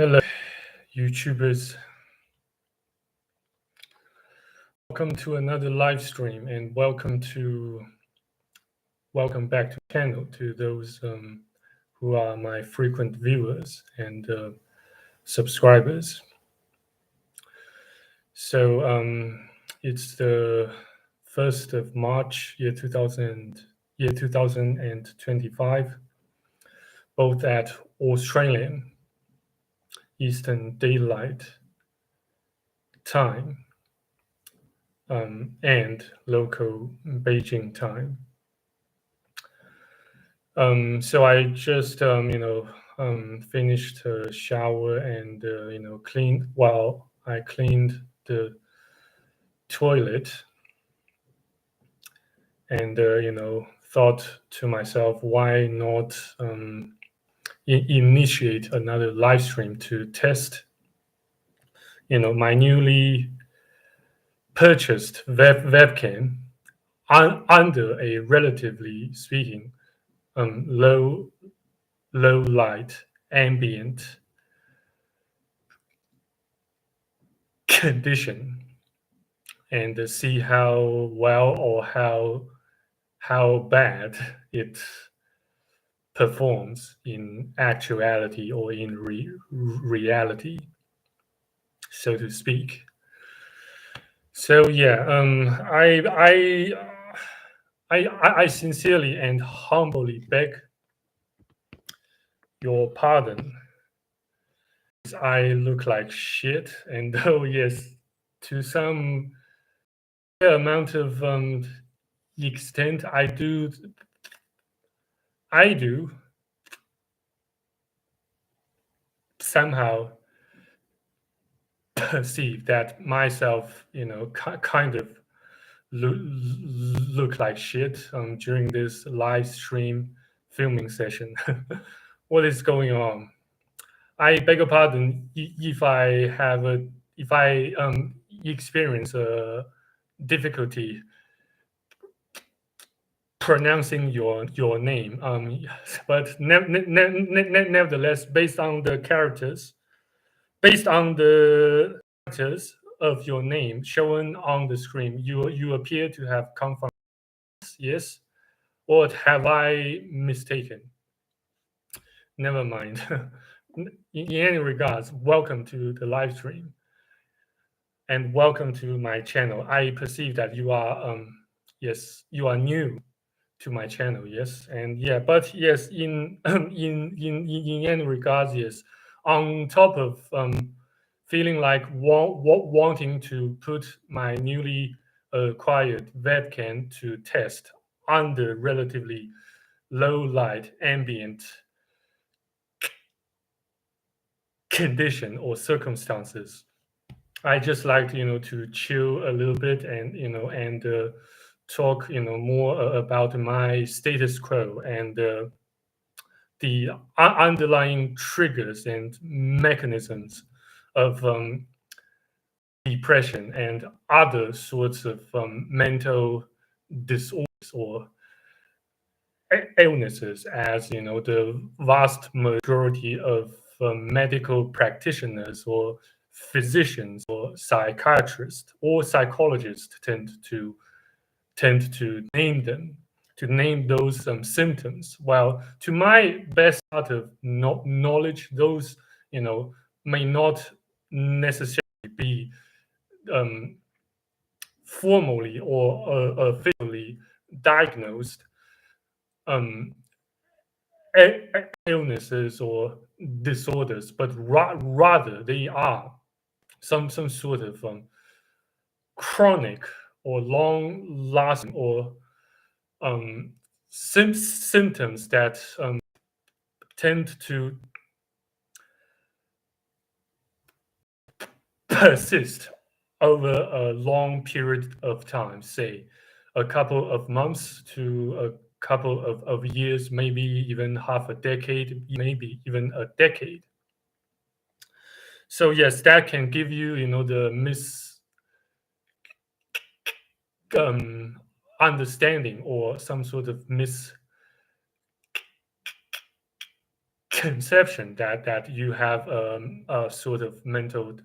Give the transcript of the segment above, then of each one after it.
Hello, YouTubers. Welcome to another live stream, and welcome back to the channel to those who are my frequent viewers and subscribers. So it's the 1st of March, year 2025, both at Australian Eastern Daylight Time. And local Beijing time. So I just finished a shower and cleaned while I cleaned the toilet, and thought to myself, why not initiate another live stream to test my newly purchased webcam under a, relatively speaking, low light ambient condition, and see how well or how bad it performs in actuality or in reality, so to speak. So yeah, I sincerely and humbly beg your pardon. I look like shit, and though yes, to some amount of extent, I do somehow perceive that myself, kind of look like shit during this live stream filming session. What is going on? I beg your pardon if I experience a difficulty pronouncing your name. But nevertheless, based on the characters of your name shown on the screen, you appear to have come from, yes, or have I mistaken? Never mind. In any regards, welcome to the live stream, and welcome to my channel. I perceive that you are you are new to my channel, yes, and yeah, but yes, in in any regards, yes, on top of feeling like wanting to put my newly acquired webcam to test under relatively low light ambient condition or circumstances, I just like to chill a little bit and talk more about my status quo and the underlying triggers and mechanisms of depression and other sorts of mental disorders or illnesses, as the vast majority of medical practitioners or physicians or psychiatrists or psychologists tend to name those symptoms. Well, to my best part of knowledge, those may not necessarily be formally or officially diagnosed illnesses or disorders, but rather they are some sort of chronic or long-lasting or symptoms that tend to persist over a long period of time, say a couple of months to a couple of years, maybe even half a decade, maybe even a decade. So yes, that can give you, the understanding or some sort of conception that you have a sort of mental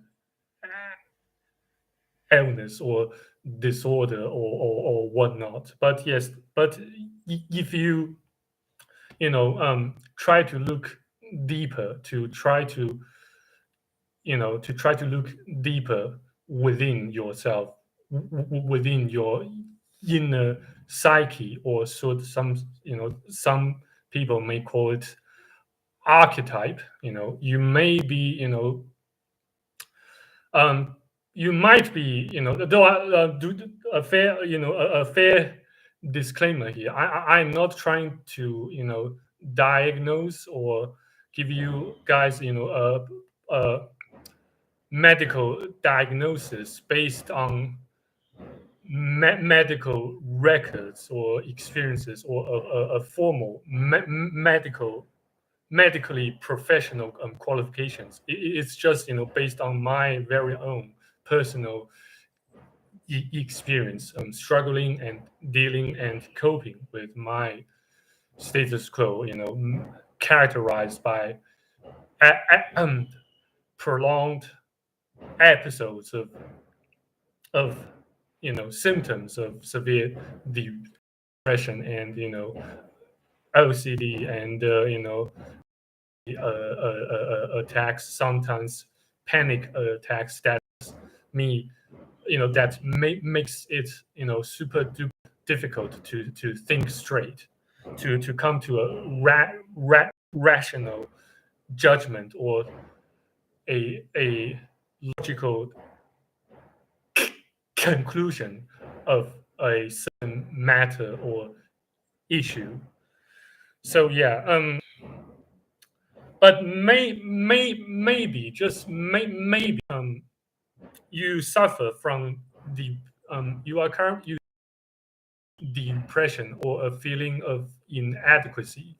illness or disorder or whatnot. But yes, but if you try to look deeper, to try to look deeper within yourself, within your inner psyche, or sort of some people may call it archetype. You may be um, you might be, though I do a fair, a fair disclaimer here. I'm not trying to, diagnose or give you guys, a medical diagnosis based on medical records or experiences or a formal medically professional qualifications. It's just based on my very own personal experience, struggling and dealing and coping with my status quo. Characterized by prolonged episodes of symptoms of severe depression and OCD and attacks, sometimes panic attacks that me that makes it super difficult to think straight, to come to a rational judgment or a logical conclusion of a certain matter or issue. So yeah, but maybe just maybe you suffer from the you are currently the impression or a feeling of inadequacy,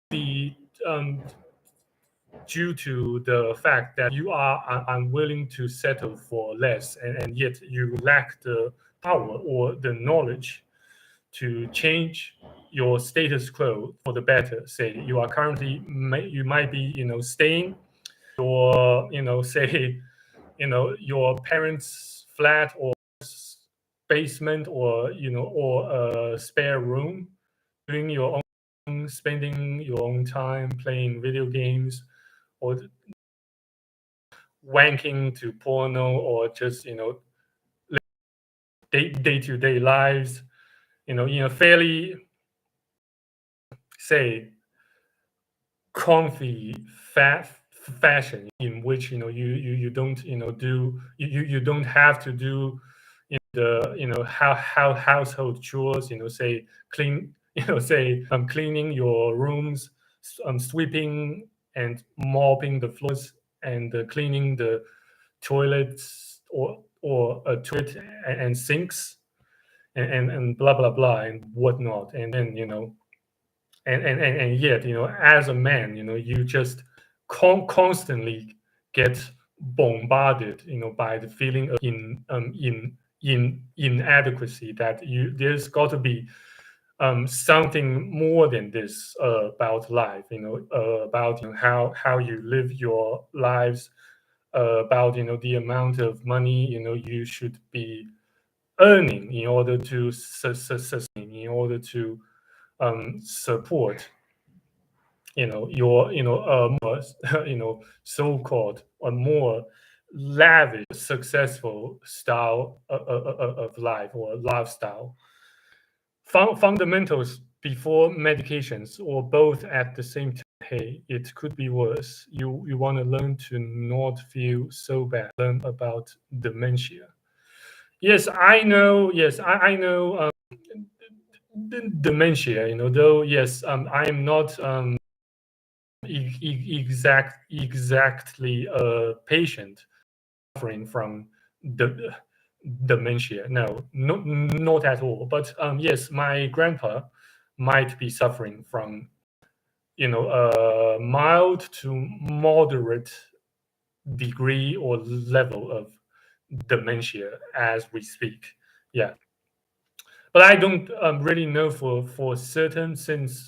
the due to the fact that you are unwilling to settle for less, and yet you lack the power or the knowledge to change your status quo for the better. Say you are currently, you might be staying your say your parents' flat or basement, or or a spare room, doing your own, spending your own time playing video games or wanking to porno, or just day-to-day lives in a fairly, say, comfy fashion, in which you don't do you don't have to do the how household chores, say clean say cleaning your rooms, sweeping and mopping the floors, and cleaning the toilets, or a toilet and sinks, and blah blah blah and whatnot. And then and yet as a man, you just constantly get bombarded by the feeling of in inadequacy, that there's got to be something more than this about life, about how you live your lives, about the amount of money you should be earning in order to sustain, in order to support your more so-called a more lavish, successful style of life or lifestyle. Fundamentals before medications, or both at the same time. Hey, it could be worse. You want to learn to not feel so bad. Learn about dementia. Yes, I know. Yes, I know. Dementia. Though yes, I am not exactly a patient suffering from the dementia. No, not at all. But yes, my grandpa might be suffering from a mild to moderate degree or level of dementia as we speak. Yeah, but I don't really know for certain, since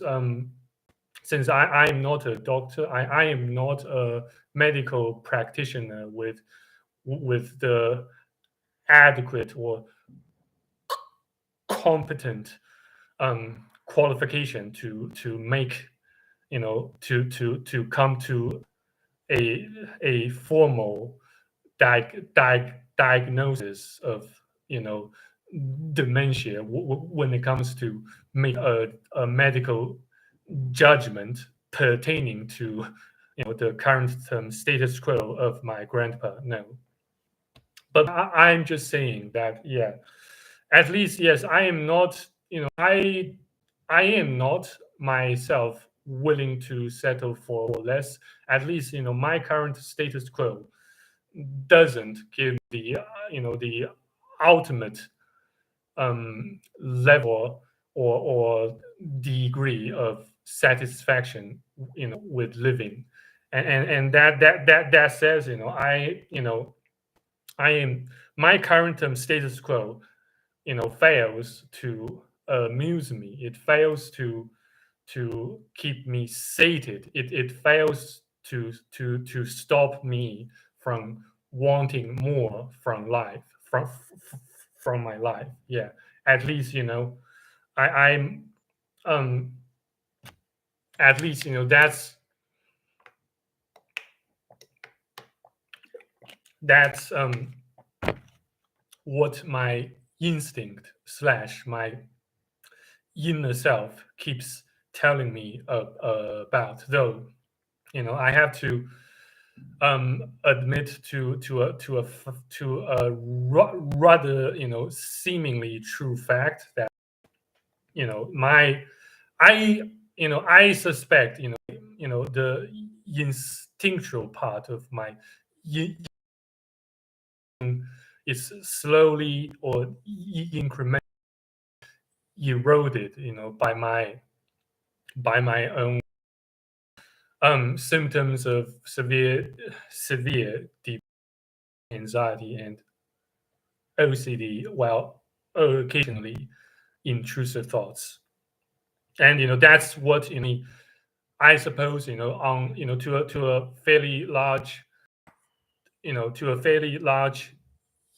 since I'm not a doctor, I am not a medical practitioner with the adequate or competent qualification to make, to come to a formal diagnosis of, you know dementia when it comes to make a medical judgment pertaining to, the current status quo of my grandpa. No, but I'm just saying that, yeah, at least, yes, I am not, I am not myself willing to settle for less. At least, my current status quo doesn't give the, the ultimate level or degree of satisfaction, with living. And that says, I am my current status quo, fails to amuse me. It fails to keep me sated. It fails to stop me from wanting more from life, from my life. Yeah, at least, I'm um at least, that's what my instinct slash my inner self keeps telling me about. Though, I have to admit to a rather, seemingly true fact that, my I I suspect, the instinctual part of my yin is slowly or incrementally eroded, by my own symptoms of severe deep anxiety and OCD, while occasionally intrusive thoughts. And, that's what, I suppose, on, to a fairly large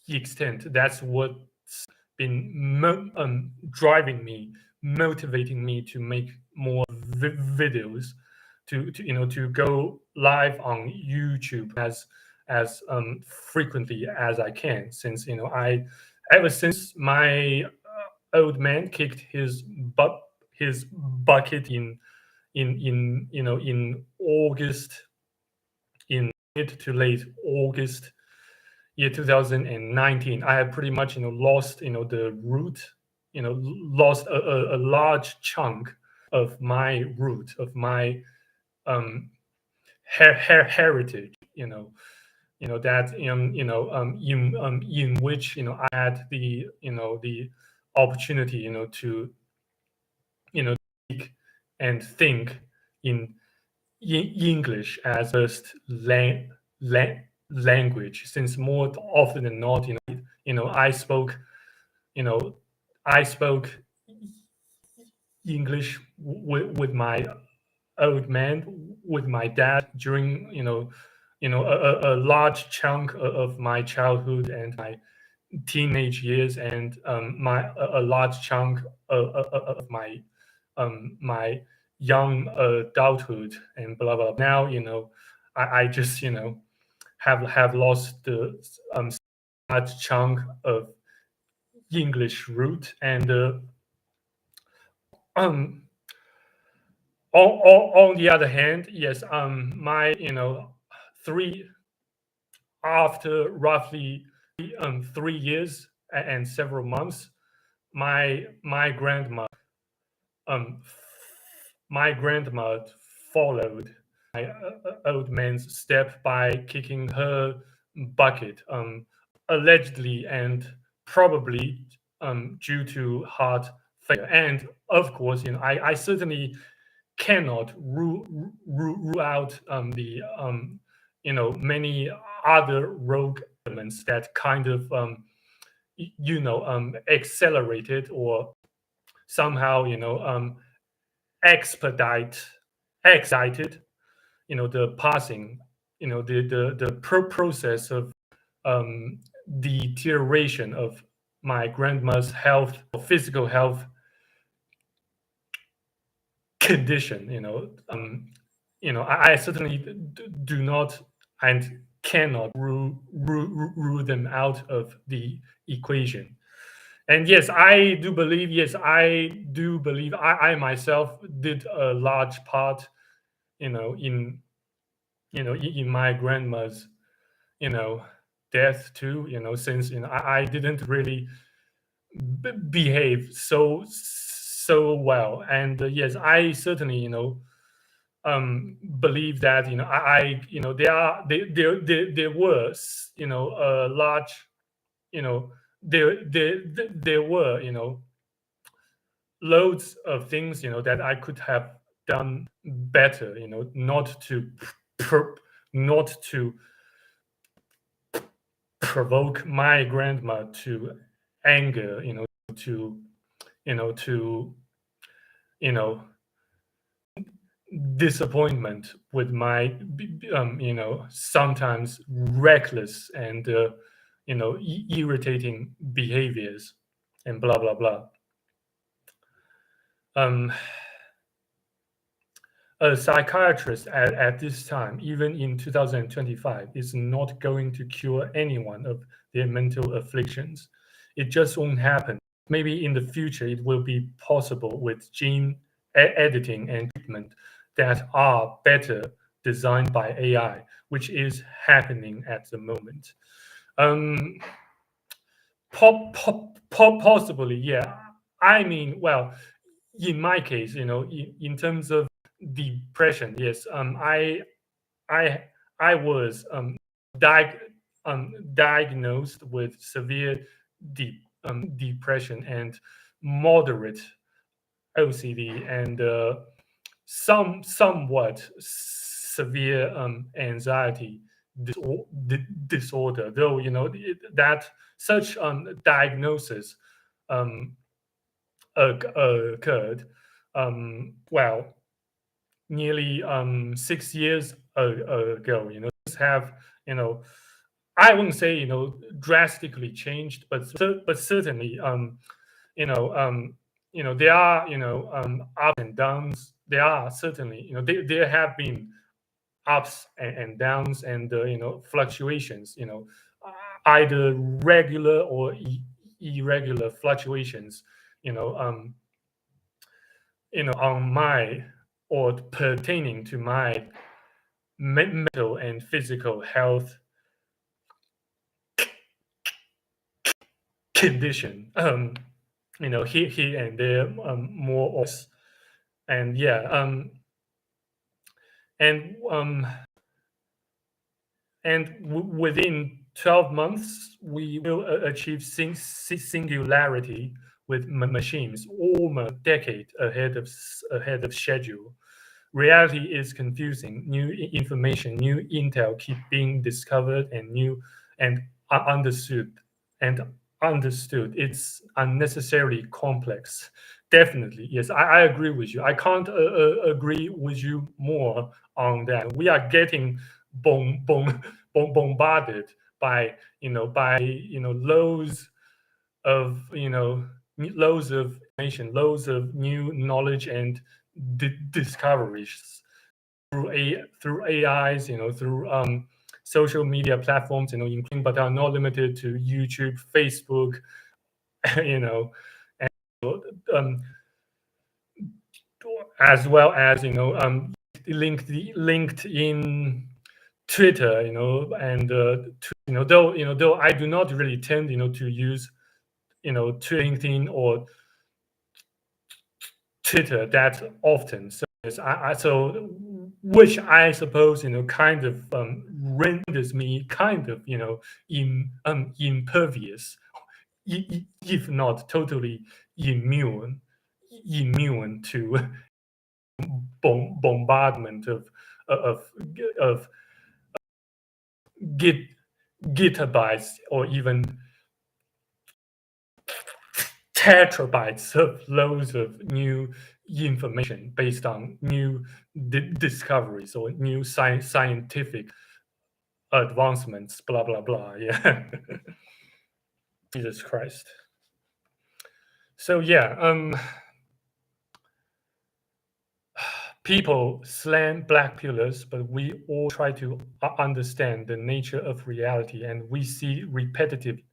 extent, that's what's been driving me, motivating me to make more videos, to go live on YouTube as frequently as I can, since, I ever since my old man kicked his bucket in August, in mid to late August year 2019. I had pretty much, lost, the root, lost a large chunk of my root, of my um heritage, that, in which, I had the opportunity, to, speak and think in English as first language, since more often than not, I spoke, you know, I spoke English with my old man, with my dad during, a large chunk of my childhood and my teenage years, and a large chunk of my young adulthood, and blah blah. Now, I just, have lost the large chunk of English root, and um on the other hand, yes, my, three after roughly 3 years and several months, my grandma um my grandma followed my old man's step by kicking her bucket, allegedly and probably due to heart failure. And of course, I certainly cannot rule out the many other rogue elements that kind of accelerated or somehow expedite excited, the passing, the process of deterioration of my grandma's health, physical health condition. I certainly do not and cannot rule them out of the equation. And yes, I do believe. Yes, I do believe. I myself did a large part, in in my grandma's, you know, death too. Since I didn't really behave so well, and yes, I certainly believe that there was a large there were loads of things that I could have done better, not to pr- not to provoke my grandma to anger, to to you know disappointment with my sometimes reckless and irritating behaviors and blah blah blah. um a psychiatrist at this time, even in 2025, is not going to cure anyone of their mental afflictions. It just won't happen. Maybe in the future it will be possible with gene editing and treatment that are better designed by AI, which is happening at the moment. Um, possibly, yeah. I mean, well, in my case, in terms of depression, yes, I I was di- diagnosed with severe depression and moderate OCD and somewhat severe anxiety disorder. Though that such diagnosis um, occurred, well, nearly 6 years ago. Things have I wouldn't say drastically changed, but certainly there are ups and downs. There are certainly there have been ups and downs and fluctuations. Either regular or irregular fluctuations. You know um, on my or pertaining to my mental and physical health condition. Here and there, more or less. And yeah, and within 12 months, we will achieve singularity with machines, almost a decade ahead of schedule. Reality is confusing. New information, new intel keep being discovered and new and understood and understood. It's unnecessarily complex. Definitely, yes, I agree with you. I can't agree with you more on that. We are getting bombarded by loads of loads of information, loads of new knowledge and discoveries through AIs, through social media platforms, including but are not limited to YouTube, Facebook, you know, and um, as well as LinkedIn, Twitter, and though I do not really tend, to use to LinkedIn or Twitter that often. So so which I suppose kind of renders me kind of impervious, if not totally immune to bombardment of of git gigabytes or even terabytes of loads of new information based on new discoveries or new scientific advancements, blah blah blah. Yeah. Jesus Christ. So yeah, people slam black pillars, but we all try to understand the nature of reality, and we see repeatedly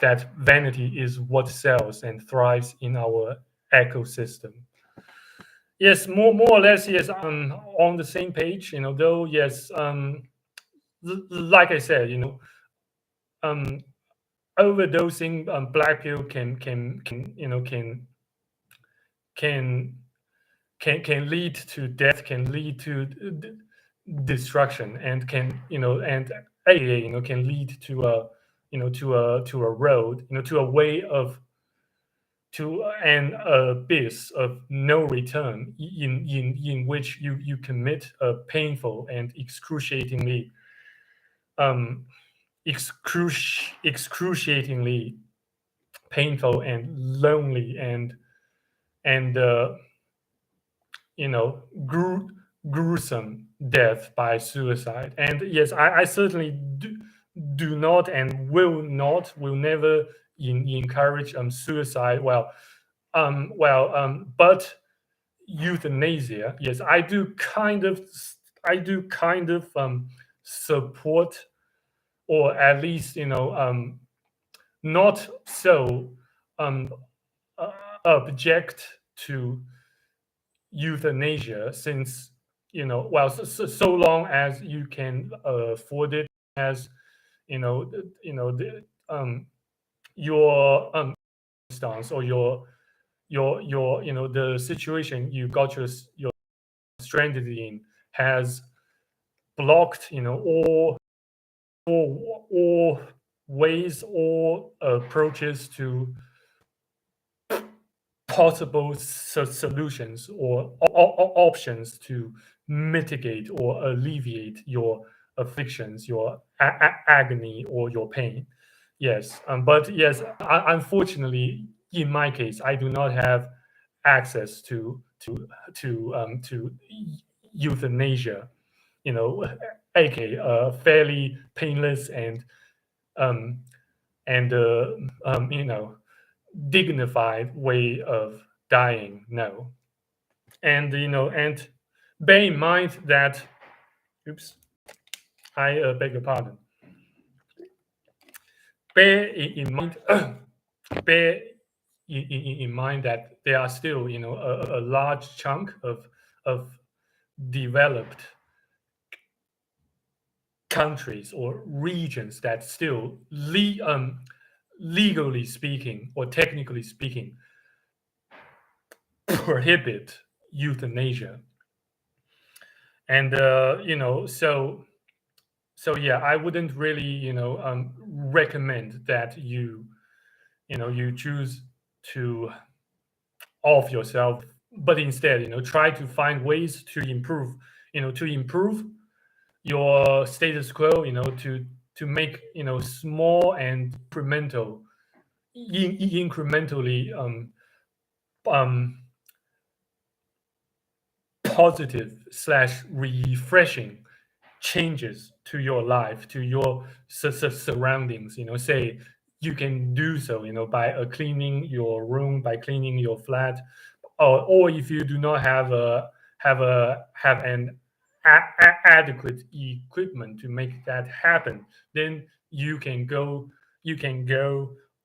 that vanity is what sells and thrives in our ecosystem. Yes, more or less, yes, on the same page. Though yes, like I said, um, overdosing black pill can can lead to death, can lead to destruction, and and AA can lead to a to a road, to a way of to an abyss of no return, in which you commit a painful and um excruciatingly painful and lonely and gruesome death by suicide. And yes, I certainly do not and will never encourage suicide. But euthanasia, yes, I do kind of support, or at least not so um, uh, object to euthanasia, since so long as you can afford it, as your stance, or your the situation you got your stranded in has blocked all ways or approaches to possible solutions or options to mitigate or alleviate your afflictions, your agony, or your pain. Yes, but yes, unfortunately, in my case, I do not have access to euthanasia. aka a fairly painless um, and dignified way of dying. No. And bear in mind that, oops, I beg your pardon. Bear in mind, bear in mind that there are still, a large chunk of developed countries or regions that still legally speaking or technically speaking prohibit euthanasia. And so yeah, I wouldn't really recommend that you choose to off yourself, but instead try to find ways to improve your status quo, to make small and incrementally um positive slash refreshing changes to your life, to your surroundings. Say you can do so, by cleaning your room, by cleaning your flat, or if you do not have an adequate equipment to make that happen, then you can go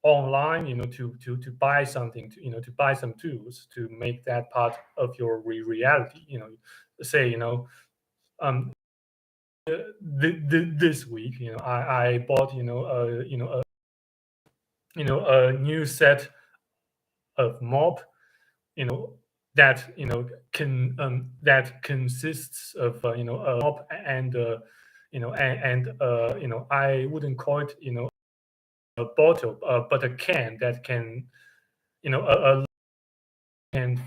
online, to buy something, to buy some tools to make that part of your reality. Say um this week, I bought a new set of mop, you know that that consists of a mop and I wouldn't call it a bottle, but a can that can can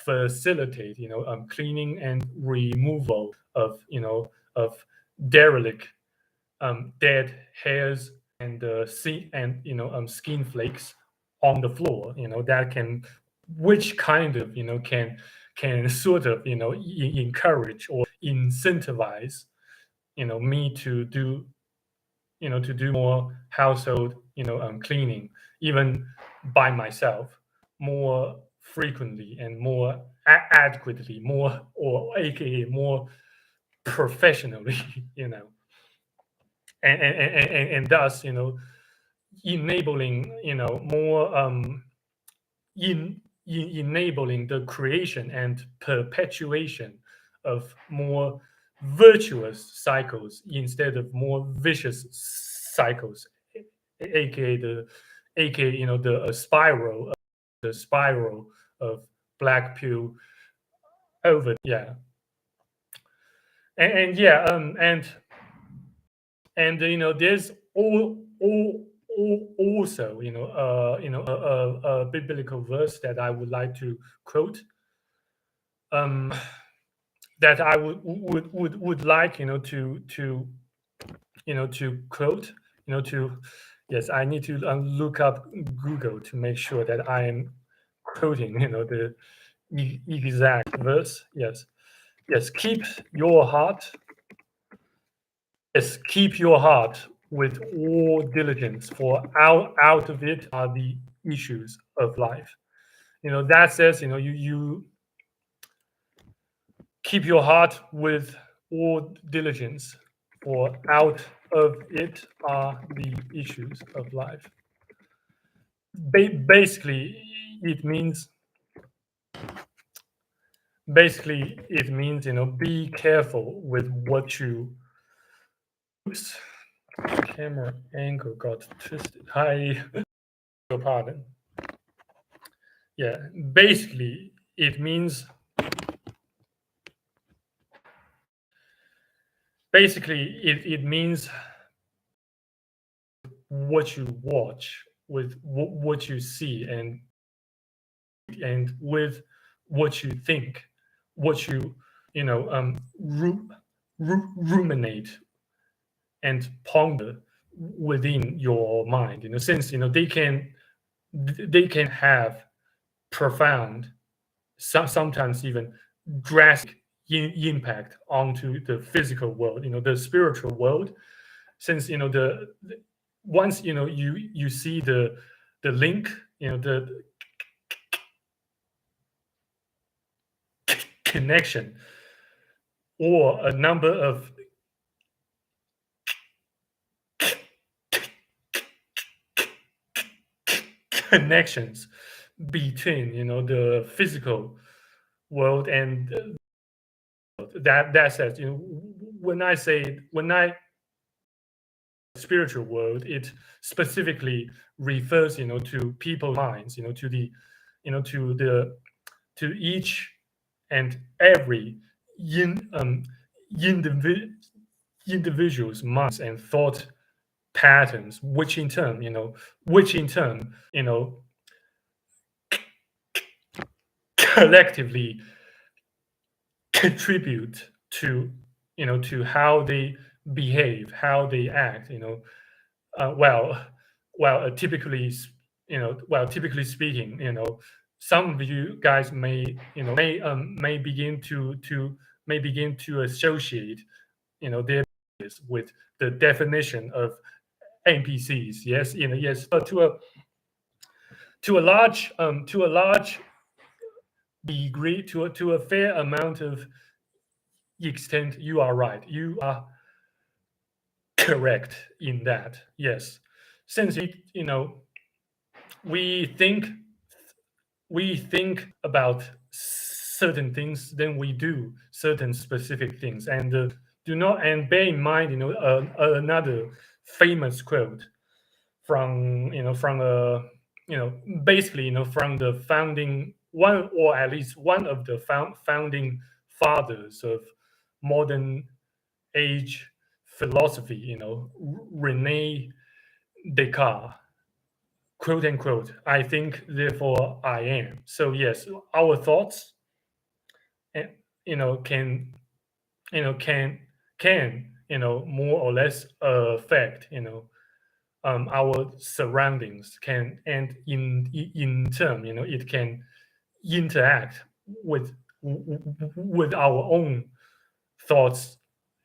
facilitate cleaning and removal of derelict dead hairs and skin flakes on the floor, that can which kind of can sort of encourage or incentivize me to do more household cleaning, even by myself, more frequently and more adequately, more, or aka more professionally, you know and thus enabling more enabling the creation and perpetuation of more virtuous cycles instead of more vicious cycles, aka the spiral, the spiral of black pill over, yeah. And yeah, and there's also a biblical verse that I would like to quote, um that I would like to quote, to, yes, I need to look up Google to make sure that I am quoting the exact verse. Yes, yes, your heart keep your heart with all diligence, for out of it are the issues of life. That says, you keep your heart with all diligence, for out of it are the issues of life. Basically, it means be careful with what you. Oops, camera angle got twisted. Hi, your pardon. Yeah, basically it means it means what you watch, with what you see, and with what you think, what you ruminate and ponder within your mind, since they can have profound, sometimes even drastic impact onto the physical world, the spiritual world, since once you see the link, the connection, or a number of connections between the physical world and that says, when I spiritual world, it specifically refers to people's minds, to each and every in, indivi- individual's minds and thought patterns, which in turn collectively contribute to how they behave, how they act. Well, typically speaking, some of you guys may begin to associate their with the definition of NPCs. Yes, yes, to a large degree, to a fair amount of extent, you are right. You are correct in that. Yes, since we think we think about certain things, then we do certain specific things, and do not and bear in mind, another famous quote from from a basically from the founding one, or at least one of the founding fathers of modern age philosophy, Rene Descartes, quote unquote, "I think, therefore I am." So yes, our thoughts, eh, can you know can more or less affect our surroundings, can, and in turn, it can interact with our own thoughts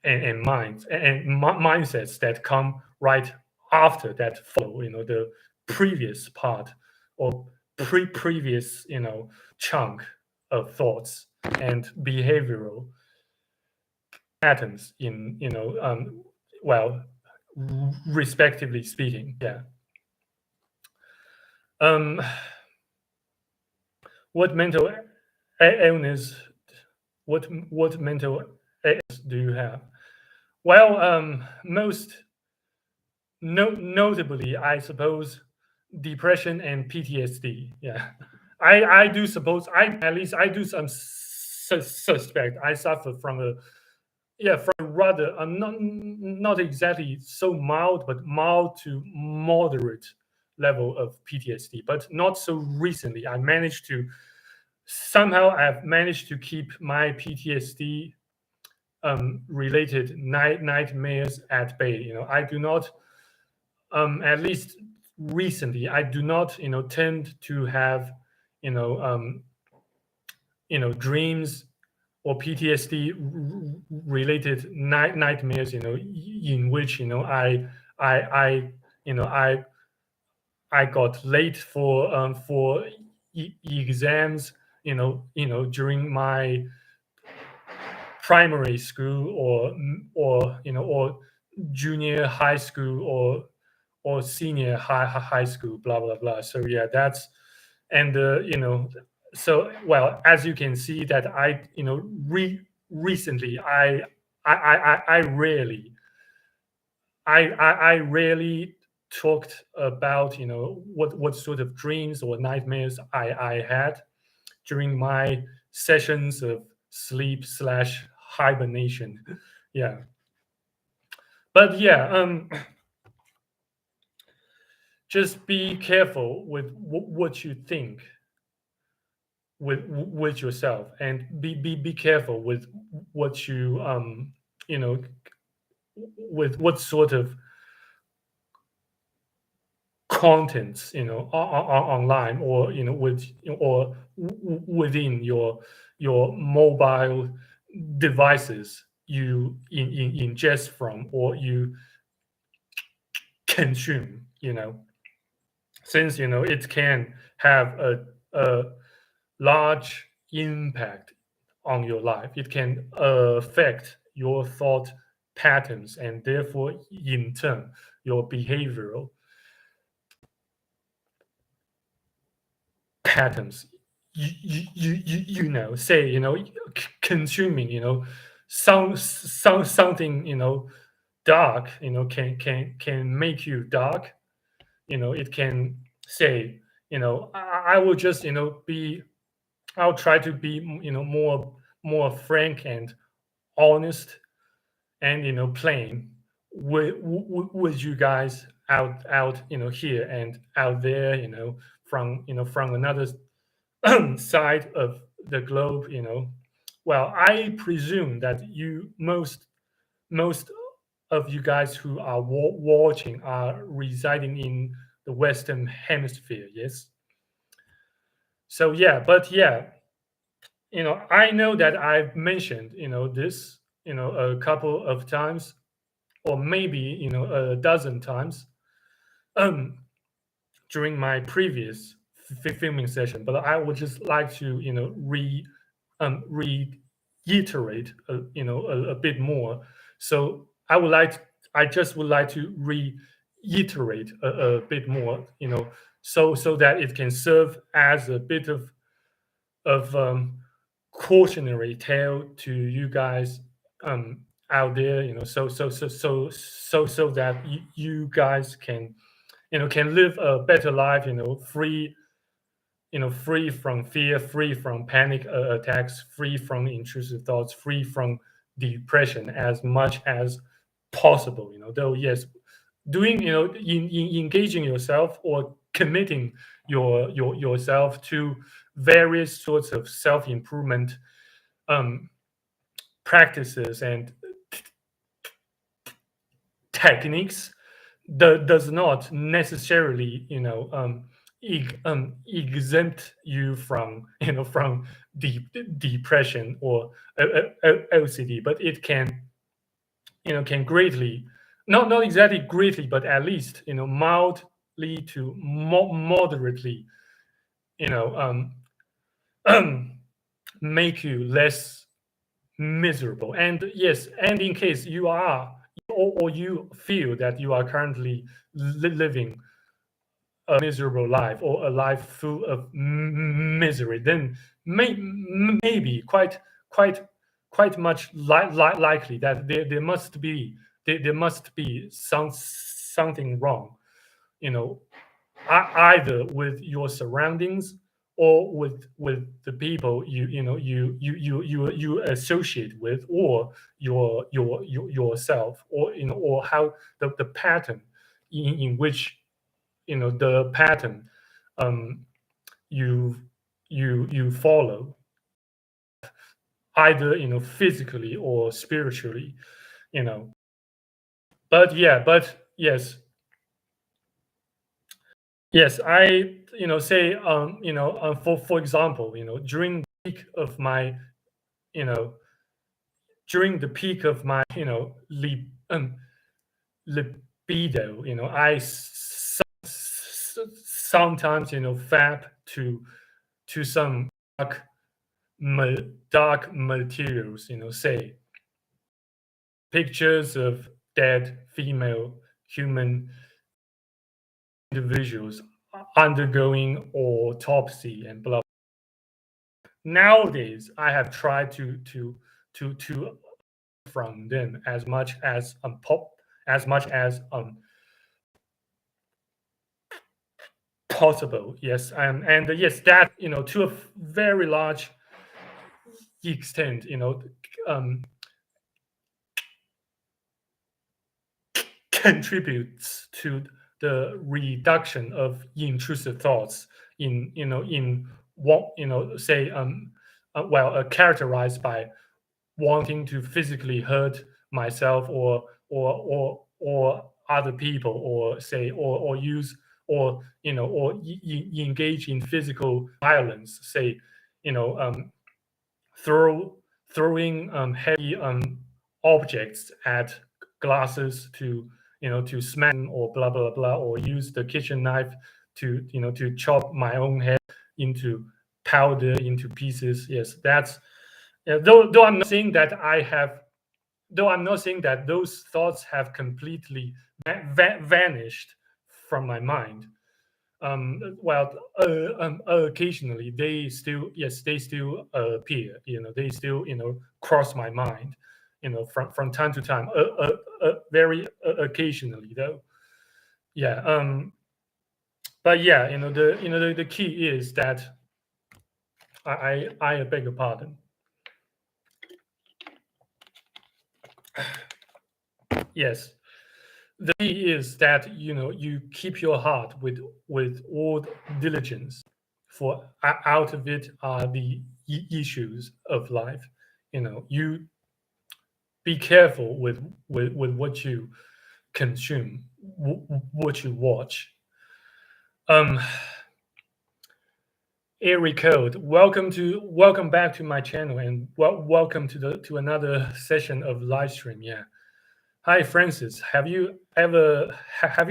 and minds and mindsets that come right after that follow the previous part or previous chunk of thoughts and behavioral patterns in well, respectively speaking. Yeah. um what mental illness what mental illness do you have? Well, most notably, I suppose, depression and PTSD. Yeah, I do suppose I do some suspect I suffer from a from a rather not exactly so mild, but mild to moderate level of PTSD. But not so recently. I've managed to keep my PTSD related nightmares at bay. I do not, at least recently, I do not, tend to have, you know, um, dreams or PTSD related nightmares. In which I, you know, I got late for exams. During my primary school or junior high school or senior high school, blah blah blah. So yeah, that's and so well, as you can see that I recently I rarely I rarely talked about what sort of dreams or nightmares I had during my sessions of sleep slash hibernation. Yeah, but yeah, just be careful with what you think with yourself, and be careful with what you know with what sort of contents online, or within your mobile devices you ingest from or you consume, since it can have a large impact on your life. It can affect your thought patterns and therefore in turn your behavioral patterns. Say consuming something dark can make you dark. It can say I will just be I'll try to be more frank and honest and plain with you guys out here and out there, from another side of the globe. Well, I presume that most of you guys who are watching are residing in the Western Hemisphere. Yes. So yeah, but yeah, I know that I've mentioned this a couple of times, or maybe a dozen times, um, during my previous filming session. But I would just like to reiterate a bit more. So I just would like to reiterate a bit more, so that it can serve as a bit of cautionary tale to you guys out there, so that you guys can live a better life, free from fear, free from panic attacks, free from intrusive thoughts, free from depression as much as possible. Though yes, doing engaging yourself or committing yourself to various sorts of self improvement um, practices and techniques does not necessarily exempt you from from depression or OCD, but it can can greatly, not exactly greatly, but at least mildly to moderately you know make you less miserable. And yes, and in case you are or you feel that you are currently living a miserable life or a life full of misery, then maybe quite quite much likely that there must be there must be something wrong, you know, either with your surroundings or with the people you associate with, or yourself, or or how the pattern in which the pattern um, you you follow, either physically or spiritually, you know. But yeah, but yes, I say for example, during the peak of my you know during the peak of my libido, I sometimes fap to some dark materials, say pictures of dead female human individuals undergoing autopsy and blah. Nowadays, I have tried to from them as much as as much as possible. Yes, and yes, that to a very large extent, um, contributes to the reduction of intrusive thoughts in in what say characterized by wanting to physically hurt myself or other people, or say or use or or engage in physical violence, say you know um, throw throwing heavy objects at glasses to to smash them, or blah blah blah, or use the kitchen knife to to chop my own head into powder, into pieces. Yes, that's though I'm not saying that I have, though I'm not saying that those thoughts have completely vanished from my mind. Well, occasionally they still, yes, they still appear. They still cross my mind. From time to time, very occasionally though. Yeah. But yeah, the key is that I beg your pardon. Yes, the key is that you keep your heart with all diligence, for out of it are the issues of life. You be careful with what you consume, what you watch. um Airy Code, welcome back to my channel, and welcome to another session of live stream. Yeah. Hi, Francis. Have you ever had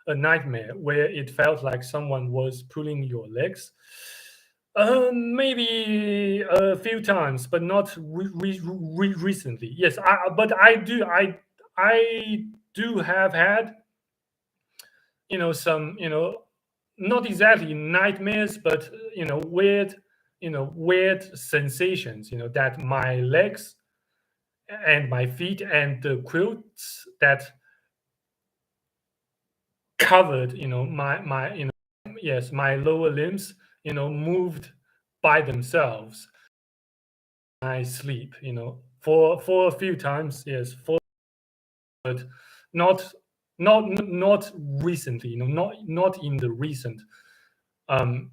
a nightmare where it felt like someone was pulling your legs? Maybe a few times, but not recently. Yes, but I do have had some not exactly nightmares, but weird sensations. That my legs and my feet and the quilts that covered my yes, my lower limbs moved by themselves. I sleep for a few times. Yes, but not not recently. Not in the recent um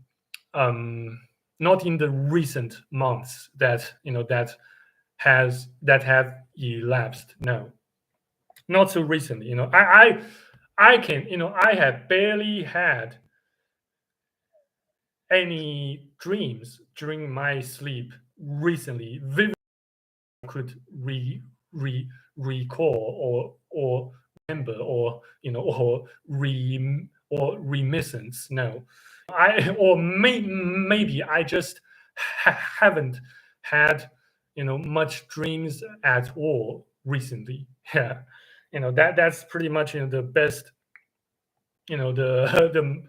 um not in the recent months that that have elapsed. No, not so recently. I have barely had any dreams during my sleep recently. Vividly, could recall or remember or or reminiscence. No, maybe I just haven't had much dreams at all recently. Yeah, that's pretty much the best the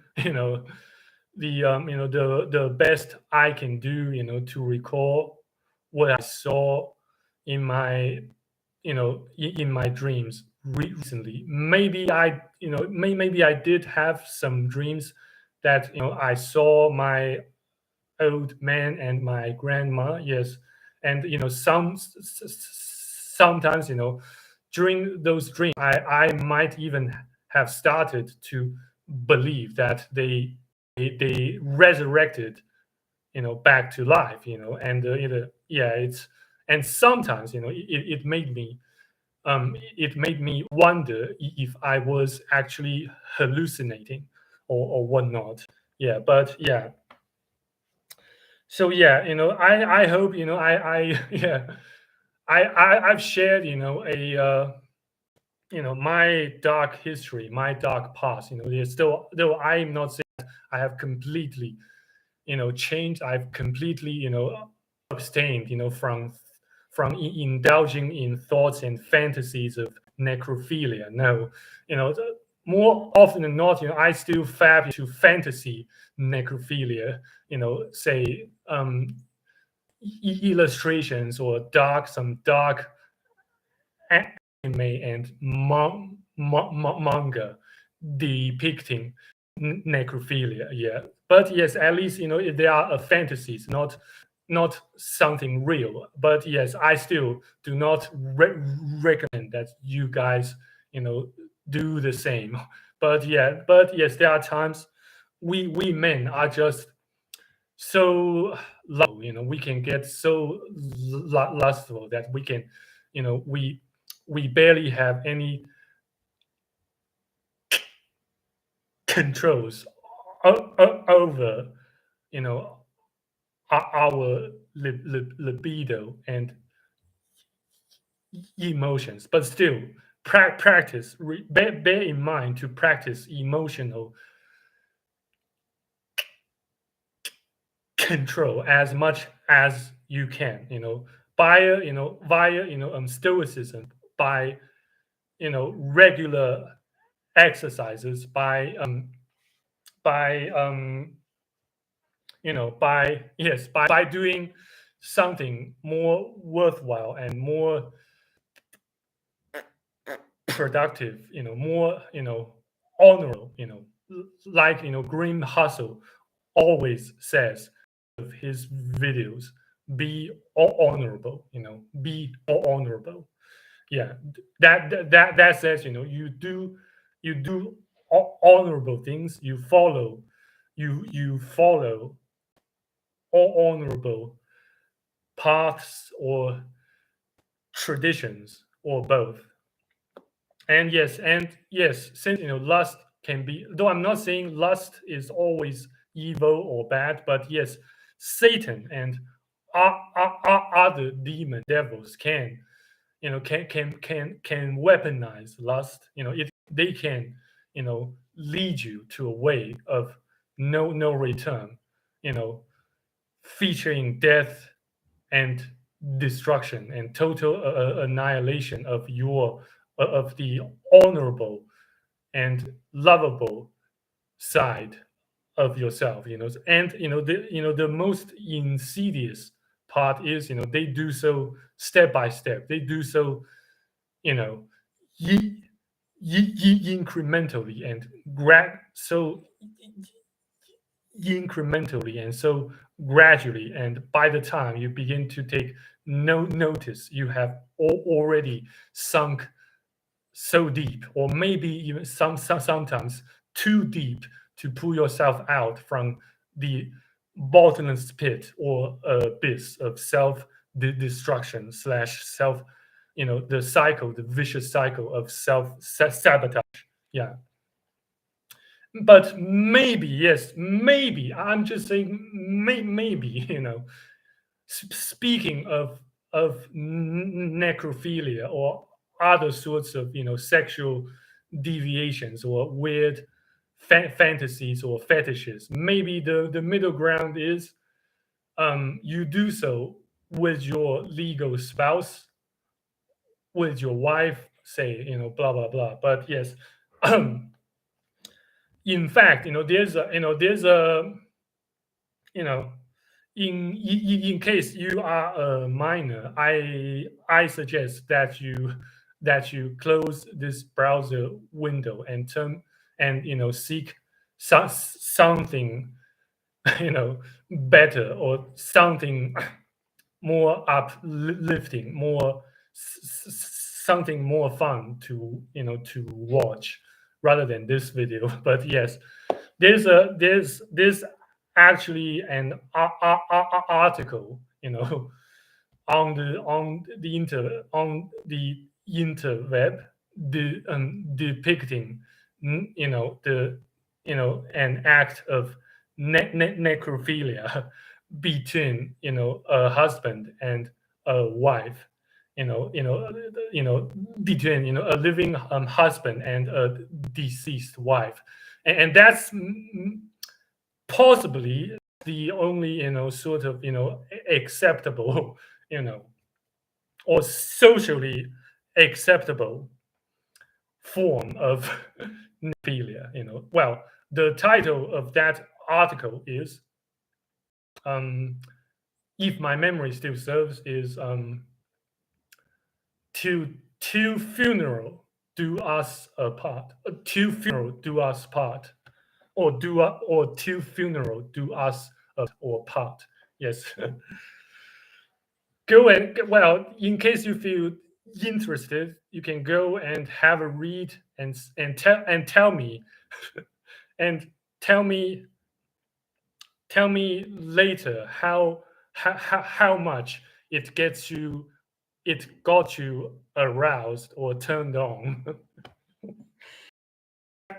the the best I can do to recall what I saw in my in my dreams recently. Maybe maybe I did have some dreams that I saw my old man and my grandma. Yes, and sometimes during those dreams I might even have started to believe that they resurrected back to life, and yeah, it's and sometimes it made me wonder if I was actually hallucinating or whatnot. Yeah, but yeah, so yeah, I hope I yeah, I've shared a my dark history, my dark past. There's still, though I'm not saying that I have completely changed. I've completely abstained from indulging in thoughts and fantasies of necrophilia. No, more often than not, I still fab into fantasy necrophilia. Say illustrations or some dark anime and manga depicting necrophilia. Yeah, but yes, at least they are fantasies, not something real. But yes, I still do not recommend that you guys do the same. But yeah, but yes, there are times we men are just so low. We can get so lustful that we can we barely have any controls over you know our libido and emotions. But still, practice bear in mind to practice emotional control as much as you can, by via stoicism, by regular exercises, by by yes by doing something more worthwhile and more productive, more honorable, like Green Hustle always says of his videos, be honorable, be honorable. Yeah, that says you do honorable things, you follow honorable paths or traditions or both. And yes, since lust can be, though I'm not saying lust is always evil or bad, but yes, Satan and other demon devils can can weaponize lust. They can lead you to a way of no return, you know featuring death and destruction and total annihilation of the honorable and lovable side of yourself. And the most insidious part is they do so step by step. They do so you know ye, incrementally and incrementally and so gradually, and by the time you begin to take no notice, you have already sunk so deep, or maybe even sometimes too deep, to pull yourself out from the bottomless pit or abyss of self destruction slash self the vicious cycle of self sabotage. Yeah. but maybe, yes, maybe, I'm just saying maybe, speaking of necrophilia or other sorts of sexual deviations or weird fantasies or fetishes, maybe the middle ground is you do so with your legal spouse, with your wife, say, blah blah blah. But yes, in fact, there's a you know in case you are a minor, I suggest that you close this browser window and turn and seek something better, or something more uplifting, more something more fun to watch rather than this video. But yes, there's actually an article on the interweb, depicting the an act of necrophilia between a husband and a wife, between a living husband and a deceased wife, and that's possibly the only sort of acceptable you know or socially acceptable form of necrophilia. Well, the title of that article is, if my memory still serves, is "Till funeral do us apart." Till funeral do us part, or till funeral do us or part. Yes. Go and, well, in case you feel interested, you can go and have a read and tell me and tell me later how much it got you aroused or turned on.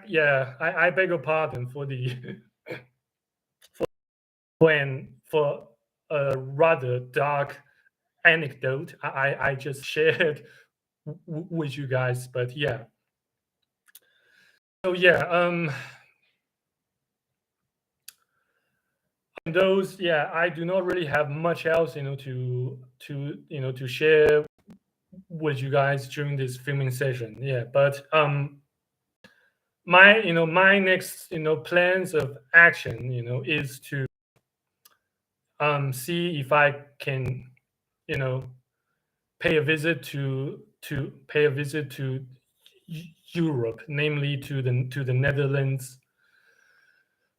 Yeah, I beg your pardon for the for a rather dark anecdote I just shared with you guys. But yeah, so yeah, and those, yeah, I do not really have much else to share with you guys during this filming session. Yeah, but my next plans of action is to see if I can you know pay a visit to Europe, namely to the Netherlands,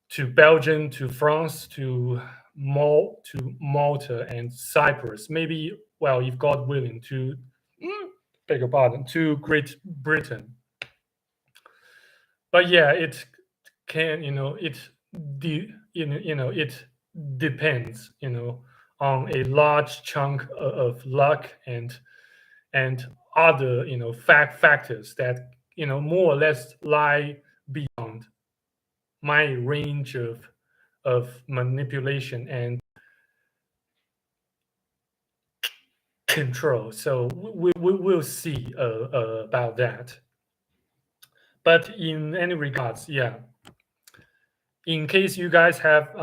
to Belgium, to France, to Malta and Cyprus. Maybe, well, if God willing, to beg your pardon, to Great Britain. But yeah, it can it depends on a large chunk of luck and other factors that more or less lie beyond my range of manipulation and control. So we'll see about that. But in any regards, yeah, in case you guys have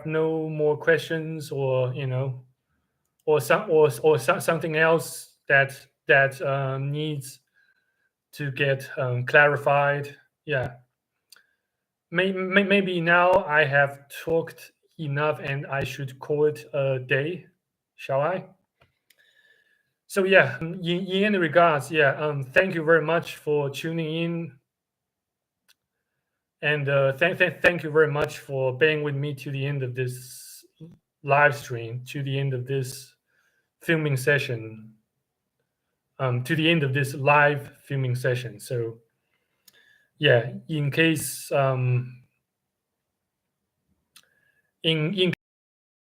no more questions, or something else that needs to get clarified, yeah, maybe now I have talked enough and I should call it a day, shall I? So yeah, in any regards, yeah, thank you very much for tuning in, and thank you very much for being with me to the end of this live stream, to the end of this filming session, to the end of this live filming session. So yeah, in case in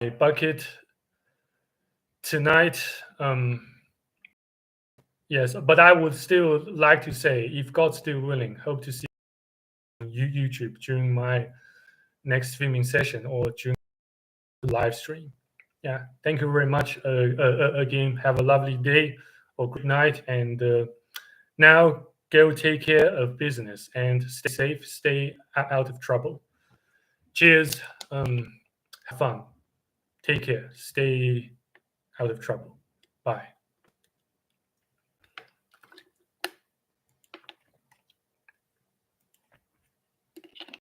my bucket tonight, yes, but I would still like to say, if God's still willing, hope to see YouTube during my next streaming session or during live stream. Yeah, thank you very much again. Have a lovely day or good night, and now go take care of business and stay safe, stay out of trouble. Cheers. Have fun. Take care. Stay out of trouble. Bye.